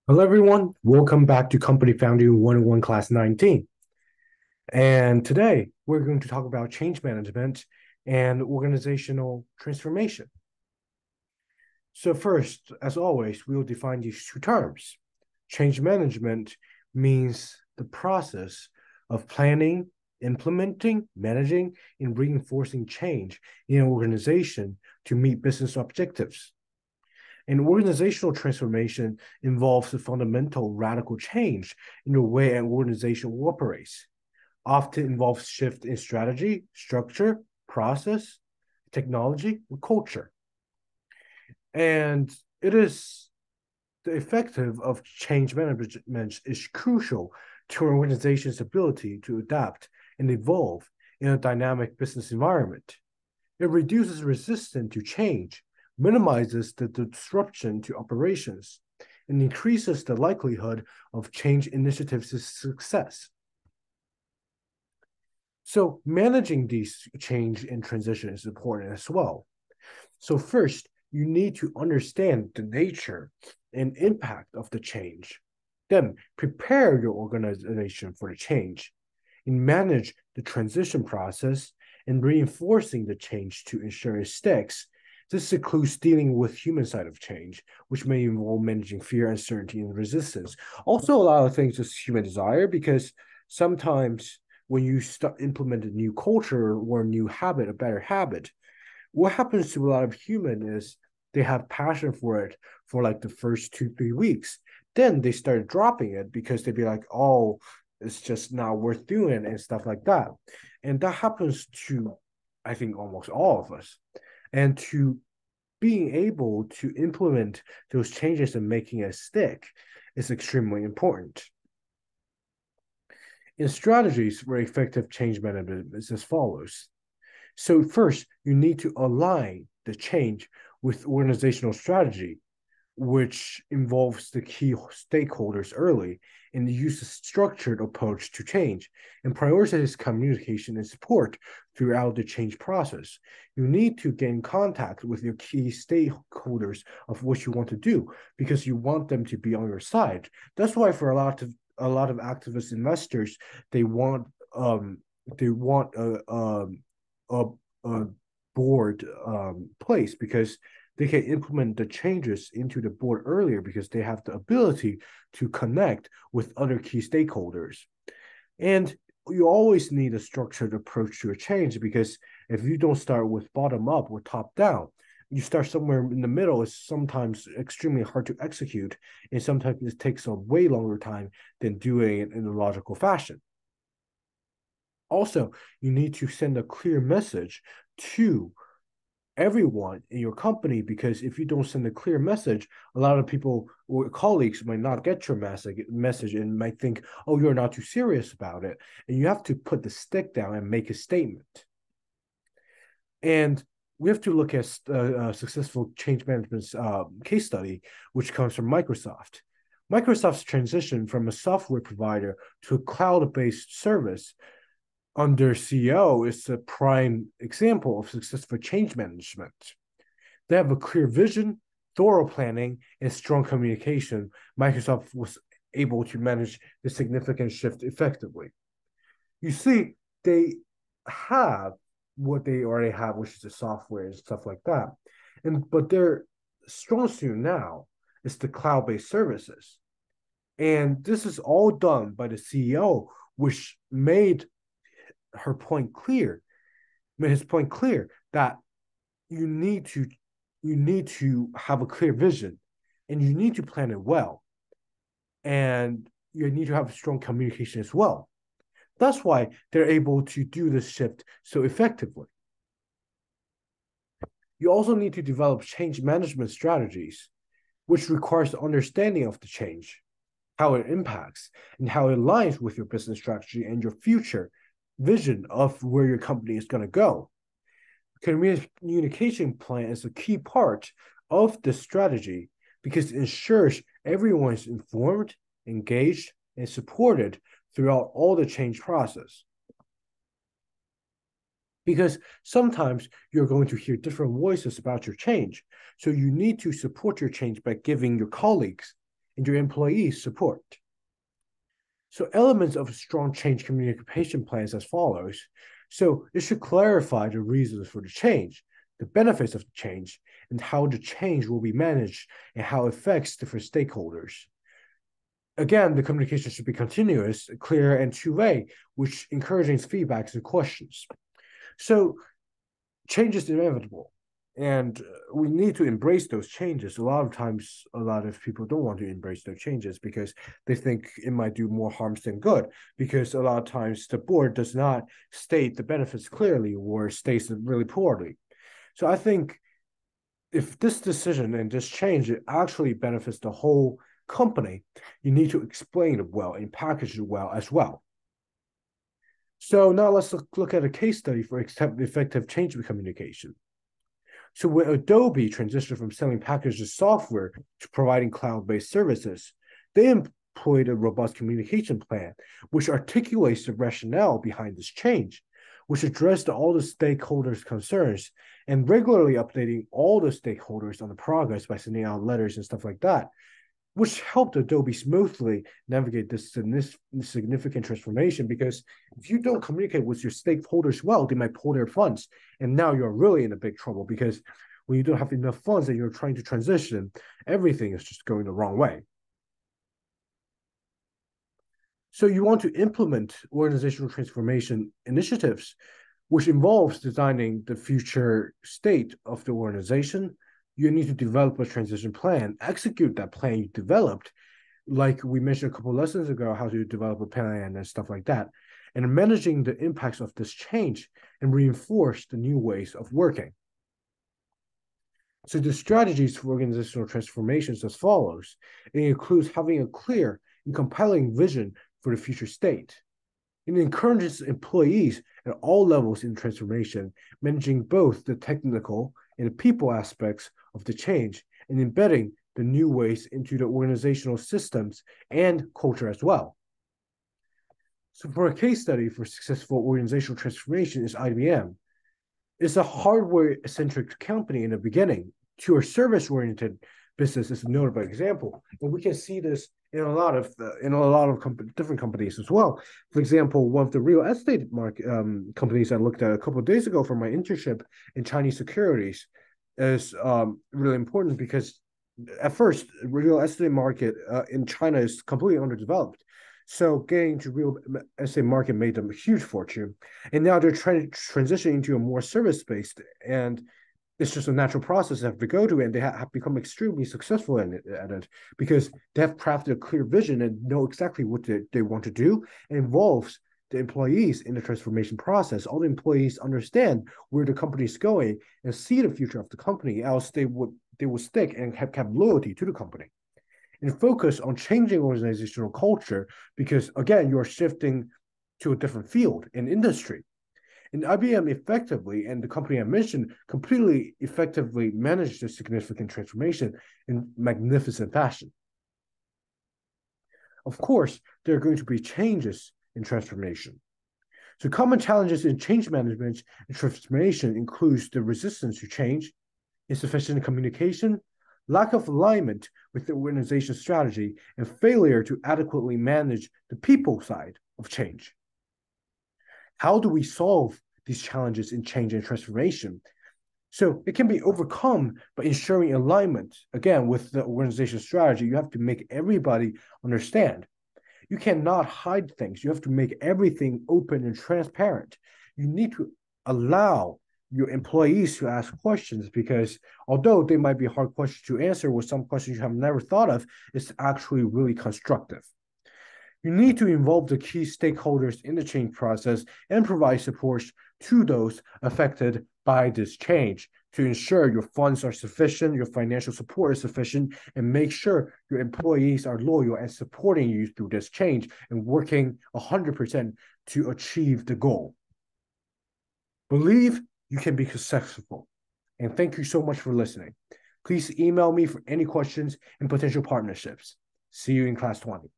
Hello, everyone. Welcome back to Company Founding 101 Class 19. And today we're going to talk about change management and organizational transformation. So, first, as always, we will define these two terms. Change management means the process of planning, implementing, managing, and reinforcing change in an organization to meet business objectives. And organizational transformation involves a fundamental radical change in the way an organization operates, often involves shift in strategy, structure, process, technology, and culture. And it is the effective of change management is crucial to an organization's ability to adapt and evolve in a dynamic business environment. It reduces resistance to change, minimizes the disruption to operations, and increases the likelihood of change initiatives' success. So managing these change and transition is important as well. So first, you need to understand the nature and impact of the change. Then prepare your organization for the change and manage the transition process and reinforcing the change to ensure it sticks. This includes dealing with human side of change, which may involve managing fear, uncertainty, and resistance. Also, a lot of things is human desire because sometimes when you start implement a new culture or a new habit, a better habit, what happens to a lot of human is they have passion for it for like the first 2 3 weeks. Then they start dropping it because they'd be like, oh, it's just not worth doing and stuff like that. And that happens to, I think, almost all of us. And to being able to implement those changes and making it stick is extremely important. In strategies for effective change management is as follows. So first, you need to align the change with organizational strategy, which involves the key stakeholders early and use a structured approach to change and prioritize communication and support throughout the change process. You need to get in contact with your key stakeholders of what you want to do because you want them to be on your side. That's why for a lot of activist investors, they want a, a board place because they can implement the changes into the board earlier because they have the ability to connect with other key stakeholders. And you always need a structured approach to a change because if you don't start with bottom up or top down, you start somewhere in the middle, it's sometimes extremely hard to execute. And sometimes it takes a way longer time than doing it in a logical fashion. Also, you need to send a clear message to everyone in your company because if you don't send a clear message, a lot of people or colleagues might not get your message and might think, oh, you're not too serious about it. And you have to put the stick down and make a statement. And we have to look at a successful change management case study, which comes from Microsoft. Microsoft's transition from a software provider to a cloud-based service under CEO is a prime example of successful change management. They have a clear vision, thorough planning, and strong communication. Microsoft was able to manage the significant shift effectively. You see, they have what they already have, which is the software and stuff like that. But their strong suit now is the cloud-based services. And this is all done by the CEO, which her point clear, made his point clear that you need to you need to have a clear vision and you need to plan it well and you need to have strong communication as well. That's why they're able to do this shift so effectively. You also need to develop change management strategies, which requires the understanding of the change, how it impacts, and how it aligns with your business strategy and your future vision of where your company is going to go. Communication plan is a key part of the strategy because it ensures everyone is informed, engaged, and supported throughout all the change process. Because sometimes you're going to hear different voices about your change. So you need to support your change by giving your colleagues and your employees support. So elements of strong change communication plans as follows. So it should clarify the reasons for the change, the benefits of the change, and how the change will be managed and how it affects different stakeholders. Again, the communication should be continuous, clear, and two-way, which encourages feedbacks and questions. So change is inevitable, and we need to embrace those changes. A lot of times, a lot of people don't want to embrace those changes because they think it might do more harms than good, because a lot of times the board does not state the benefits clearly or states it really poorly. So I think if this decision and this change it actually benefits the whole company, you need to explain it well and package it well as well. So now let's look at a case study for effective change communication. So when Adobe transitioned from selling packaged software to providing cloud-based services, they employed a robust communication plan, which articulates the rationale behind this change, which addressed all the stakeholders' concerns and regularly updating all the stakeholders on the progress by sending out letters and stuff like that, which helped Adobe smoothly navigate this significant transformation. Because if you don't communicate with your stakeholders well, they might pull their funds. And now you're really in a big trouble, because when you don't have enough funds and you're trying to transition, everything is just going the wrong way. So you want to implement organizational transformation initiatives, which involves designing the future state of the organization. You need to develop a transition plan, execute that plan you developed, like we mentioned a couple of lessons ago, how to develop a plan and stuff like that, and managing the impacts of this change and reinforce the new ways of working. So the strategies for organizational transformations as follows. It includes having a clear and compelling vision for the future state. It encourages employees at all levels in transformation, managing both the technical and the people aspects of the change, and embedding the new ways into the organizational systems and culture as well. So for a case study for successful organizational transformation is IBM. It's a hardware-centric company in the beginning to a service-oriented business is a notable example. And we can see this in a lot of different companies as well. For example, one of the real estate companies I looked at a couple of days ago for my internship in Chinese securities is really important, because at first, the real estate market in China is completely underdeveloped. So getting to real estate market made them a huge fortune. And now they're trying to transition into a more service-based, and it's just a natural process they have to go to, and they have become extremely successful at it, because they have crafted a clear vision and know exactly what they want to do. It involves the employees in the transformation process. All the employees understand where the company is going and see the future of the company, else they would stick and have loyalty to the company. And focus on changing organizational culture, because again, you're shifting to a different field and industry. And IBM effectively, and the company I mentioned, completely effectively managed a significant transformation in magnificent fashion. Of course, there are going to be changes in transformation. So common challenges in change management and transformation includes the resistance to change, insufficient communication, lack of alignment with the organization strategy, and failure to adequately manage the people side of change. How do we solve these challenges in change and transformation? So it can be overcome by ensuring alignment. Again, with the organization strategy, you have to make everybody understand. You cannot hide things. You have to make everything open and transparent. You need to allow your employees to ask questions, because although they might be hard questions to answer, or some questions you have never thought of, it's actually really constructive. You need to involve the key stakeholders in the change process and provide support to those affected by this change to ensure your funds are sufficient, your financial support is sufficient, and make sure your employees are loyal and supporting you through this change and working 100% to achieve the goal. Believe you can be successful. And thank you so much for listening. Please email me for any questions and potential partnerships. See you in class 20.